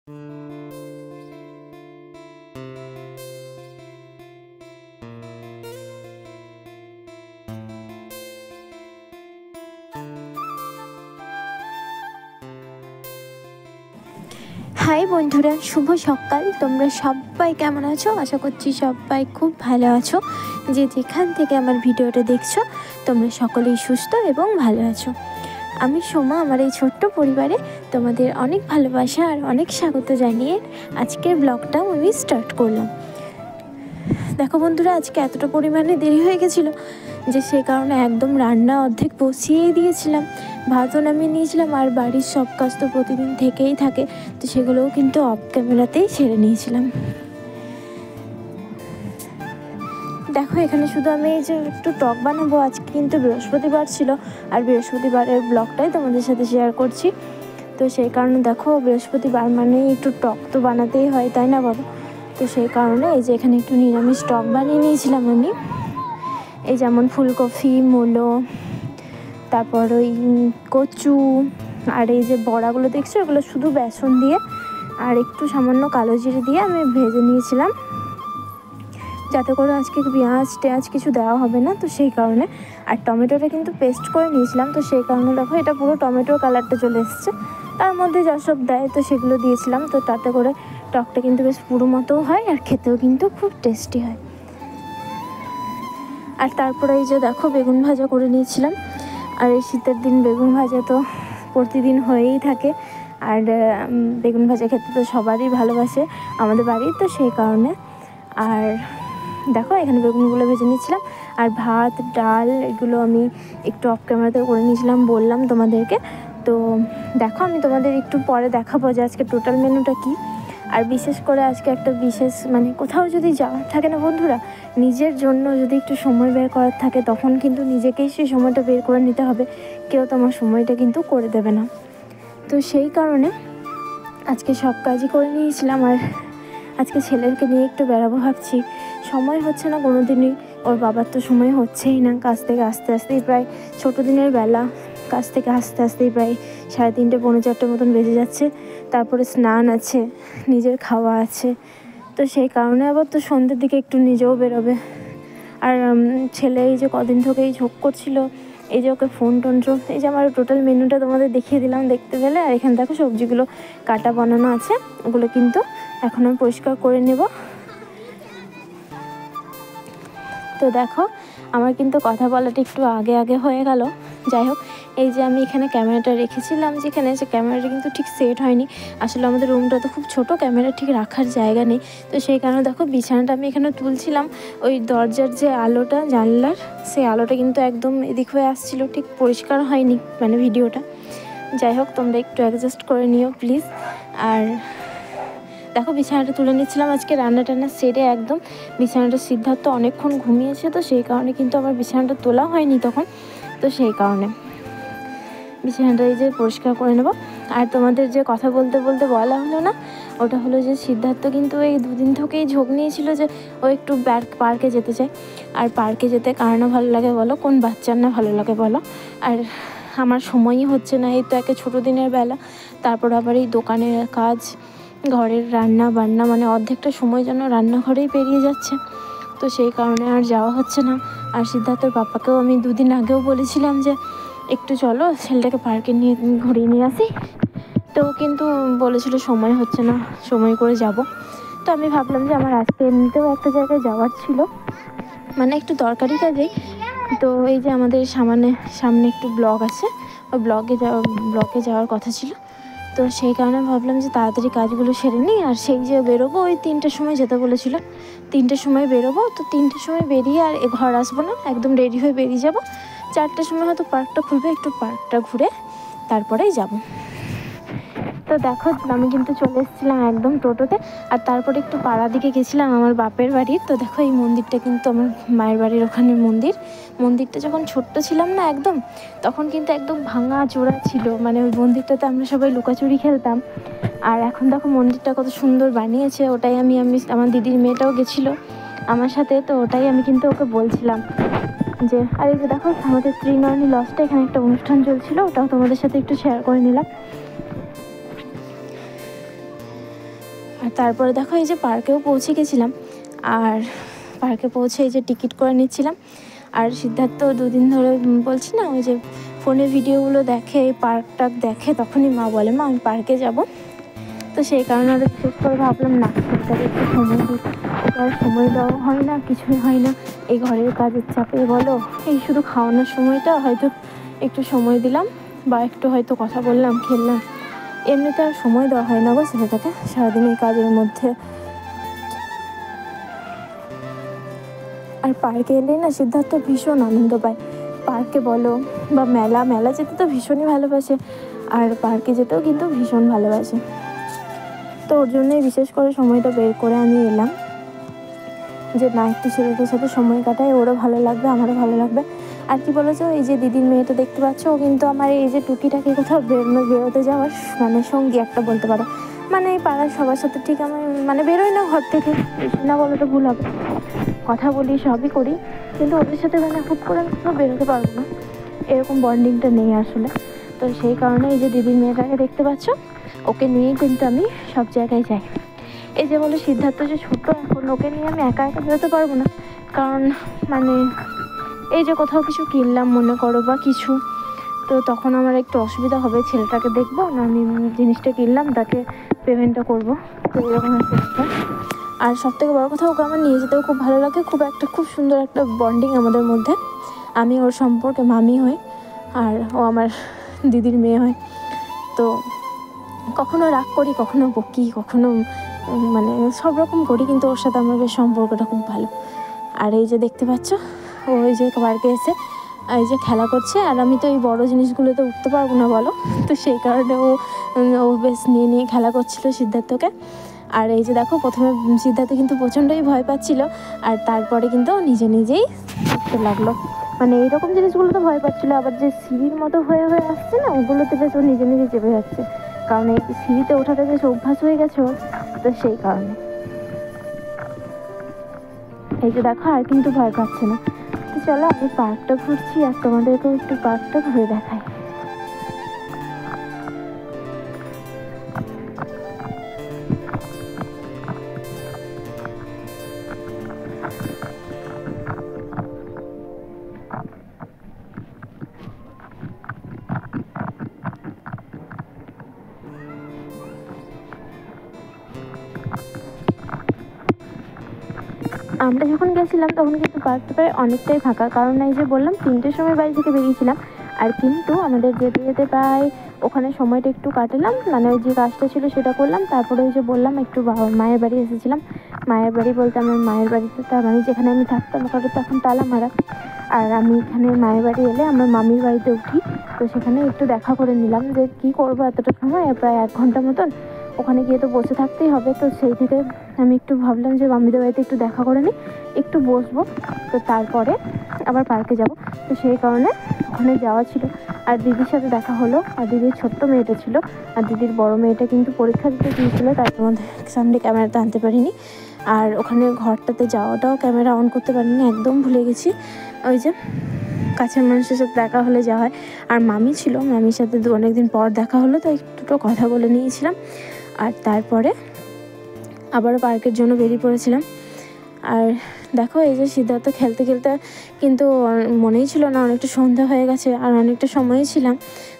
High বন্ধুরা, শুভ সকাল। তোমরা সবাই কেমন আছো? আশা করছি সবাই খুব ভালো আছো। যে যেখান থেকে আমার ভিডিওটা দেখছো তোমরা সকলেই সুস্থ এবং ভালো আছো। আমি সোমা, আমার এই ছোট্ট পরিবারে তোমাদের অনেক ভালোবাসা আর অনেক স্বাগত জানিয়ে আজকের ব্লগটাও আমি স্টার্ট করলাম। দেখো বন্ধুরা, আজকে এতটা পরিমাণে দেরি হয়ে গেছিলো যে সেই কারণে একদম রান্না অর্ধেক বসিয়েই দিয়েছিলাম, ভাতও নামিয়ে নিয়েছিলাম। আর বাড়ির সব কাজ তো প্রতিদিন থেকেই থাকে, তো সেগুলোও কিন্তু অফ ক্যামেরাতেই সেরে নিয়েছিলাম। দেখো এখানে শুধু আমি এই যে একটু টক বানাবো। আজকে কিন্তু বৃহস্পতিবার ছিল, আর বৃহস্পতিবারের ব্লগটাই তোমাদের সাথে শেয়ার করছি। তো সেই কারণে দেখো, বৃহস্পতিবার মানেই একটু টক তো বানাতেই হয়, তাই না বলো? তো সেই কারণে এই যে এখানে একটু নিরামিষ টক বানিয়ে নিয়েছিলাম আমি। এই যেমন ফুলকপি, মূলো, তারপর ওই কচু, আর এই যে বড়াগুলো দেখছো, এগুলো শুধু বেসন দিয়ে আর একটু সামান্য কালো জিরে দিয়ে আমি ভেজে নিয়েছিলাম, যাতে করে আজকে পেঁয়াজ কিছু দেওয়া হবে না, তো সেই কারণে। আর টমেটোটা কিন্তু পেস্ট করে নিয়েছিলাম, তো সেই কারণে দেখো এটা পুরো টমেটোর কালারটা চলে এসছে। তার মধ্যে যা সব দেয় তো সেগুলো দিয়েছিলাম, তো তাতে করে টকটা কিন্তু বেশ পুরো মতোও হয় আর খেতেও কিন্তু খুব টেস্টি হয়। আর তারপরে এই যে দেখো বেগুন ভাজা করে নিয়েছিলাম। আর এই শীতের দিন বেগুন ভাজা তো প্রতিদিন হয়েই থাকে, আর বেগুন ভাজা খেতে তো সবারই ভালোবাসে আমাদের বাড়ির, তো সেই কারণে। আর দেখো এখানে বেগুনগুলো ভেজে নিয়েছিলাম, আর ভাত ডাল এগুলো আমি একটু অফ ক্যামেরাতে করে নিয়েছিলাম, বললাম তোমাদেরকে। তো দেখো আমি তোমাদের একটু পরে দেখাবো যে আজকে টোটাল মেনুটা কী। আর বিশেষ করে আজকে একটা বিশেষ কোথাও যদি যাওয়ার থাকে না বন্ধুরা, নিজের জন্য যদি একটু সময় বের করার থাকে, তখন কিন্তু নিজেকেই সেই সময়টা বের করে নিতে হবে। কেউ তোমার সময়টা কিন্তু করে দেবে না। তো সেই কারণে আজকে সব কাজই করে নিয়েছিলাম। আর আজকে ছেলেকে নিয়ে একটু বেড়াবো ভাবছি, সময় হচ্ছে না কোনো দিনই। ওর বাবার তো সময় হচ্ছেই না, কাজ থেকে আসতে আসতেই প্রায় ছোটো দিনের বেলা, কাজ থেকে আসতে আসতেই প্রায় 3:30 পৌনে 4টে মতন বেজে যাচ্ছে। তারপরে স্নান আছে, নিজের খাওয়া আছে, তো সেই কারণে আবার তো সন্ধ্যের দিকে একটু নিজেও বেরোবে। আর ছেলে এই যে কদিন থেকেই ঝোঁক করছিল, এই যে ওকে ফোন এই যে আমার টোটাল মেনুটা তোমাদের দেখিয়ে দিলাম, দেখতে পেলে। আর এখানে দেখো সবজিগুলো কাটা বানানো আছে, ওগুলো কিন্তু এখন আমি পরিষ্কার করে নেব। তো দেখো আমার কিন্তু কথা বলাটা একটু আগে হয়ে গেল। যাই হোক, এই যে আমি এখানে ক্যামেরাটা রেখেছিলাম, যেখানে যে ক্যামেরাটা কিন্তু ঠিক সেট হয়নি। আসলে আমাদের রুমটা তো খুব ছোট, ক্যামেরা ঠিক রাখার জায়গা নেই, তো সেই কারণে দেখো বিছানাটা আমি এখানে তুলছিলাম। ওই দরজার যে আলোটা, জানলার সেই আলোটা কিন্তু একদম এদিক হয়ে আসছিলো, ঠিক পরিষ্কার হয়নি ভিডিওটা। যাই হোক, তোমরা একটু অ্যাডজাস্ট করে নিও প্লিজ। আর দেখো বিছানাটা তুলে নিচ্ছিলাম। আজকে রান্না টান্না সেরে একদম বিছানাটা, সিদ্ধার্থ অনেকক্ষণ ঘুমিয়েছে, তো সেই কারণে কিন্তু আমার বিছানাটা তোলা হয়নি তখন, তো সেই কারণে বিছানাটা এই যে পরিষ্কার করে নেব। আর তোমাদের যে কথা বলতে বলতে বলা হলো না, ওটা হলো যে সিদ্ধার্থ কিন্তু এই 2 দিন থেকেই ঝোঁক নিয়েছিল যে ও একটু পার্কে যেতে চায়। আর পার্কে যেতে কার না ভালো লাগে বলো, কোন বাচ্চার না ভালো লাগে বলো? আর আমার সময়ই হচ্ছে না, এই তো একে ছোটো দিনের বেলা, তারপর আবার এই দোকানের কাজ, ঘরের রান্না বান্না, অর্ধেকটা সময় যেন রান্নাঘরেই পেরিয়ে যাচ্ছে, তো সেই কারণে আর যাওয়া হচ্ছে না। আর সিদ্ধার্থর পাপাকেও আমি 2 দিন আগেও বলেছিলাম যে একটু চলো ছেলেটাকে পার্কে নিয়ে ঘুরিয়ে নিয়ে আসি, তো কিন্তু বলেছিল সময় হচ্ছে না, সময় করে যাব। তো আমি ভাবলাম যে আমার আজকে এমনিতেও একটা জায়গায় যাওয়ার ছিল, একটু দরকারি কাজেই। তো এই যে আমাদের সামনে একটু ব্লগ আছে, ওই ব্লগে যাওয়ার কথা ছিল, তো সেই কারণে ভাবলাম যে তাড়াতাড়ি কাজগুলো সেরে নিই। আর সেই যে বেরোবো ওই 3টের সময় যেতে বলেছিল, 3টের সময় বেরোবো, তো 3টের সময় বেরিয়ে আর ঘর আসবো না, একদম রেডি হয়ে বেরিয়ে যাব। 4টের সময় হয়তো পার্কটা খুলবে, একটু পার্কটা ঘুরে তারপরেই যাব। তো দেখো আমি কিন্তু চলে এসেছিলাম একদম টোটোতে। আর তারপরে একটু পাড়া দিকে গেছিলাম আমার বাপের বাড়ির। তো দেখো এই মন্দিরটা কিন্তু আমার মায়ের বাড়ির ওখানের মন্দিরটা যখন ছোট্ট ছিলাম না একদম, তখন কিন্তু একদম ভাঙা চোরা ছিল, ওই মন্দিরটাতে আমরা সবাই লুকাচুরি খেলতাম। আর এখন দেখো মন্দিরটা কত সুন্দর বানিয়েছে, ওটাই আমি আমার দিদির মেয়েটাও গেছিলো আমার সাথে, তো ওটাই আমি কিন্তু ওকে বলছিলাম যে, আর এই যে দেখো আমাদের ত্রিনয়নী লজটা, এখানে একটা অনুষ্ঠান চলছিল, ওটাও তোমাদের সাথে একটু শেয়ার করে নিলাম। আর তারপরে দেখো এই যে পার্কেও পৌঁছে গেছিলাম। আর পার্কে পৌঁছে এই যে টিকিট করে নিচ্ছিলাম। আর সিদ্ধার্থ দুদিন ধরে বলছি না, ওই যে ফোনে ভিডিওগুলো দেখে, এই পার্কটা দেখে, তখনই মা বলে মা আমি পার্কে যাব। তো সেই কারণে আরও বিশেষ করে ভাবলাম না, ছেলেটাকে একটু সময় দিই। ওটা আর সময় দেওয়া হয় না, কিছুই হয় না, এই ঘরের কাজের চাপে বলো, এই শুধু খাওয়ানোর সময়টা হয়তো একটু সময় দিলাম বা একটু হয়তো কথা বললাম, খেললাম, এমনিতে আর সময় দেওয়া হয় না গো ছেলেটাকে সারাদিন এই কাজের মধ্যে। আর পার্কে এলেই না সিদ্ধার্থ ভীষণ আনন্দ পায়। পার্কে বলো বা মেলা যেতে তো ভীষণই ভালোবাসে, আর পার্কে যেতেও কিন্তু ভীষণ ভালোবাসে। তো ওর জন্যই বিশেষ করে সময়টা বের করে আমি এলাম, যে না একটু ছেলেটার সাথে সময় কাটাই, ওরও ভালো লাগবে, আমারও ভালো লাগবে। আর কি বলেছো, এই যে দিদির মেয়েটা দেখতে পাচ্ছ, ও কিন্তু আমার এই যে টুকিটাকি কোথাও বেরোতে যাওয়ার মানে সঙ্গী একটা বলতে পারো। মানে এই পাড়ার সবার সাথে ঠিক আমি মানে বেরোই না ঘর থেকে, না বলে তো ভুল হবে, কথা বলি সবই করি, কিন্তু ওদের সাথে মানে হুট করে আমি কোথাও বেরোতে পারবো না, এরকম বন্ডিংটা নেই আসলে। তো সেই কারণে এই যে দিদির মেয়েটাকে দেখতে পাচ্ছ, ওকে নিয়েই কিন্তু আমি সব জায়গায় যাই। এই যে বলে সিদ্ধার্থ যে ছোটো, এখন ওকে নিয়ে আমি একা একা বেরোতে পারবো না, কারণ মানে এই যে কোথাও কিছু কিনলাম মনে করো বা কিছু, তো তখন আমার একটু অসুবিধা হবে, ছেলেটাকে দেখবো না, আমি জিনিসটা কিনলাম তাকে পেমেন্টটা করবো, তো এরকম একটা ব্যাপার। আর সবথেকে বড় কথা, ওকে আমার নিয়ে যেতেও খুব ভালো লাগে, খুব সুন্দর একটা বন্ডিং আমাদের মধ্যে। আমি ওর সম্পর্কে মামি হই, আর ও আমার দিদির মেয়ে হয়। তো কখনো রাগ করি, কখনো বকি, কখনো মানে সব রকম করি, কিন্তু ওর সাথে আমার বেশ সম্পর্কটা খুব ভালো। আর এই যে দেখতে পাচ্ছ, ও এই যে পার্কে এসে এই যে খেলা করছে, আর আমি তো এই বড় জিনিসগুলোতে উঠতে পারবো না বলো, তো সেই কারণে ও বেশ নিয়ে খেলা করছিল সিদ্ধার্থকে। আর এই যে দেখো, প্রথমে সিদ্ধার্থ কিন্তু প্রচণ্ডই ভয় পাচ্ছিল, আর তারপরে কিন্তু ও নিজেই উঠতে লাগলো। মানে এইরকম জিনিসগুলো তো ভয় পাচ্ছিলো, আবার যে সিঁড়ির মতো হয়ে আসছে না, ওগুলোতে বেশ ও নিজে চেপে যাচ্ছে, কারণ এই সিঁড়িতে ওঠাতে বেশ অভ্যাস হয়ে গেছে ওর, তো সেই কারণে। এই যে দেখো, আর কিন্তু ভয় পাচ্ছে না। তো চলো আমি পার্কটা ঘুরছি, আর তোমাদেরকেও একটু পার্কটা ঘুরে দেখাই। আমরা যখন গেছিলাম তখন কিন্তু পার্কটা প্রায় অনেকটাই ফাঁকা, কারণ এই যে বললাম 3টের সময় বাড়ি থেকে বেরিয়েছিলাম, আর কিন্তু আমাদের যেতে প্রায় ওখানে সময়টা একটু কাটালাম, মানে ওই যে কাজটা ছিল সেটা করলাম, তারপরে ওই যে বললাম একটু মায়ের বাড়ি এসেছিলাম। মায়ের বাড়ি বলতে আমার মায়ের বাড়িতে, তার মানে যেখানে আমি থাকতাম ওখানে তো এখন তালা মারা, আর আমি এখানে মায়ের বাড়ি এলে আমার মামির বাড়িতে উঠি, তো সেখানে একটু দেখা করে নিলাম যে কী করবো এতটা সময়, প্রায় 1 ঘন্টা মতন ওখানে গিয়ে তো বসে থাকতেই হবে। তো সেই থেকে আমি একটু ভাবলাম যে মামিদের বাড়িতে একটু দেখা করে নিই, একটু বসবো, তো তারপরে আবার পার্কে যাব। তো সেই কারণে ওখানে যাওয়া ছিল, আর দিদির সাথে দেখা হলো, আর দিদির ছোট্ট মেয়েটা ছিল, আর দিদির বড় মেয়েটা কিন্তু পরীক্ষা দিতে গিয়েছিলো, তার মধ্যে সামনে ক্যামেরাটা আনতে পারিনি, আর ওখানে ঘরটাতে যাওয়াটাও ক্যামেরা অন করতে পারিনি, একদম ভুলে গেছি। ওই যে কাছের মানুষের সাথে দেখা হলে যাওয়া হয়, আর মামি ছিল, মামির সাথে অনেকদিন পর দেখা হলো, তো একটু কথা বলে নিয়েছিলাম, আর তারপরে আবারও পার্কের জন্য বেরিয়ে পড়েছিলাম। আর দেখো এই যে সিদ্ধার্থ খেলতে কিন্তু মনেই ছিল না, অনেকটা সন্ধ্যা হয়ে গেছে, আর অনেকটা সময়ই ছিলাম,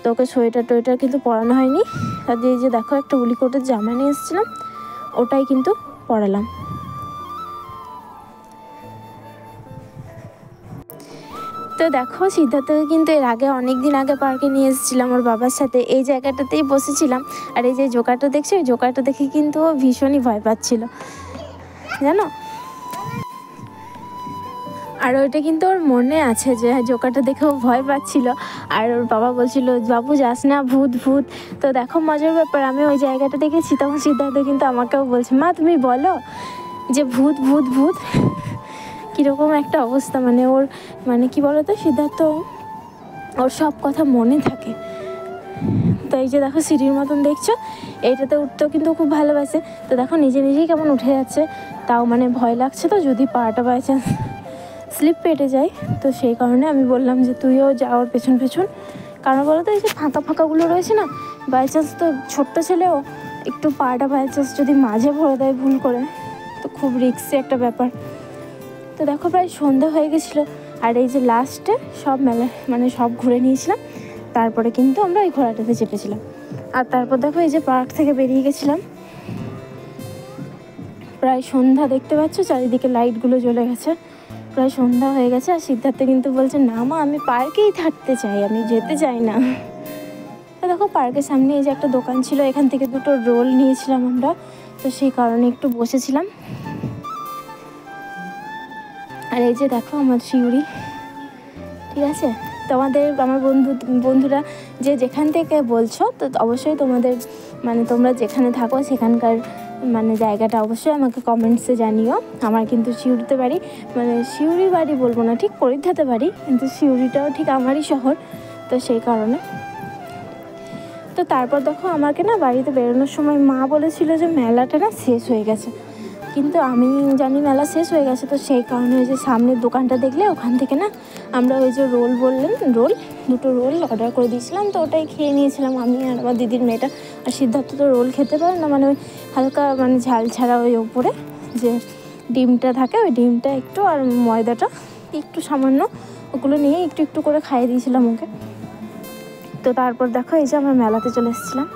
তো ওকে সোয়েটার কিন্তু পরানো হয়নি, আর এই যে দেখো একটা উলি কোটের জামা নিয়ে এসেছিলাম, ওটাই কিন্তু পরালাম। তো দেখো সিদ্ধার্থকে কিন্তু এর আগে অনেক দিন আগে পার্কে নিয়ে এসেছিলাম ওর বাবার সাথে, এই জায়গাটাতেই বসেছিলাম, আর এই যে জোকারটা দেখছি, ওই জোকারটা দেখে কিন্তু ও ভীষণই ভয় পাচ্ছিল জানো। আর ওইটা কিন্তু ওর মনে আছে যে জোকারটা দেখে ও ভয় পাচ্ছিল, আর ওর বাবা বলছিল বাবু যাস না, ভূত ভূত। তো দেখো মজার ব্যাপার, আমি ওই জায়গাটা দেখেছি, তখন সিদ্ধার্থ কিন্তু আমাকেও বলছে মা তুমি বলো যে ভূত ভূত ভূত, কীরকম একটা অবস্থা, মানে ওর মানে কি বলো তো, সিদ্ধার্থ ওর সব কথা মনে থাকে। তো এই যে দেখো সিঁড়ির মতন দেখছো, এইটাতে উঠতেও কিন্তু খুব ভালোবাসে, তো দেখো নিজেই কেমন উঠে যাচ্ছে, তাও মানে ভয় লাগছে, তো যদি পাটা বাই চান্স স্লিপ পেটে যায়, তো সেই কারণে আমি বললাম যে তুইও যা ওর পেছন, কারণ বলো তো এই যে ফাঁকাগুলো রয়েছে না, বাই চান্স তো ছোট্ট ছেলেও একটু পাটা বাই চান্স যদি মাঝে ভরে দেয় ভুল করে, তো খুব রিস্কি একটা ব্যাপার। তো দেখো প্রায় সন্ধ্যা হয়ে গেছিলো, আর এই যে লাস্টে সব মেলা মানে সব ঘুরে নিয়েছিলাম, তারপরে কিন্তু আমরা ওই ঘোড়াটাতে চেপেছিলাম। আর তারপর দেখো এই যে পার্ক থেকে বেরিয়ে গেছিলাম, প্রায় সন্ধ্যা, দেখতে পাচ্ছ চারিদিকে লাইটগুলো জ্বলে গেছে, প্রায় সন্ধ্যা হয়ে গেছে। আর সিদ্ধার্থ কিন্তু বলছে না মা আমি পার্কেই থাকতে চাই, আমি যেতে চাই না। তো দেখো পার্কের সামনে এই যে একটা দোকান ছিল, এখান থেকে 2টো রোল নিয়েছিলাম আমরা, তো সেই কারণে একটু বসেছিলাম। আর এই যে দেখো আমার শিউরি, ঠিক আছে। তোমাদের আমার বন্ধুরা যে যেখান থেকে বলছো, তো অবশ্যই তোমাদের মানে তোমরা যেখানে থাকো সেখানকার মানে জায়গাটা অবশ্যই আমাকে কমেন্টসে জানিও। আমার কিন্তু সিউড়িতে বাড়ি, মানে সিউড়ি বাড়ি বলবো না, ঠিক করিধাতে বাড়ি, কিন্তু সিউড়িটাও ঠিক আমারই শহর, তো সেই কারণে। তো তারপর দেখো আমাকে না বাড়িতে বেরোনোর সময় মা বলেছিল যে মেলাটা না শেষ হয়ে গেছে, কিন্তু আমি জানি মেলা শেষ হয়ে গেছে, তো সেই কারণে ওই যে সামনের দোকানটা দেখলে ওখান থেকে না আমরা ওই যে রোল বললেন, রোল 2টো রোল অর্ডার করে দিয়েছিলাম, তো ওটাই খেয়ে নিয়েছিলাম আমি আর আমার দিদির মেয়েটা। আর সিদ্ধার্থ তো রোল খেতে পারে না, মানে ওই হালকা মানে ঝাল ছাড়া ওই ওপরে যে ডিমটা থাকে, ওই ডিমটা একটু আর ময়দাটা একটু সামান্য, ওগুলো নিয়ে একটু একটু করে খাইয়ে দিয়েছিলাম ওকে। তো তারপর দেখো এই যে আমরা মেলাতে চলে এসেছিলাম।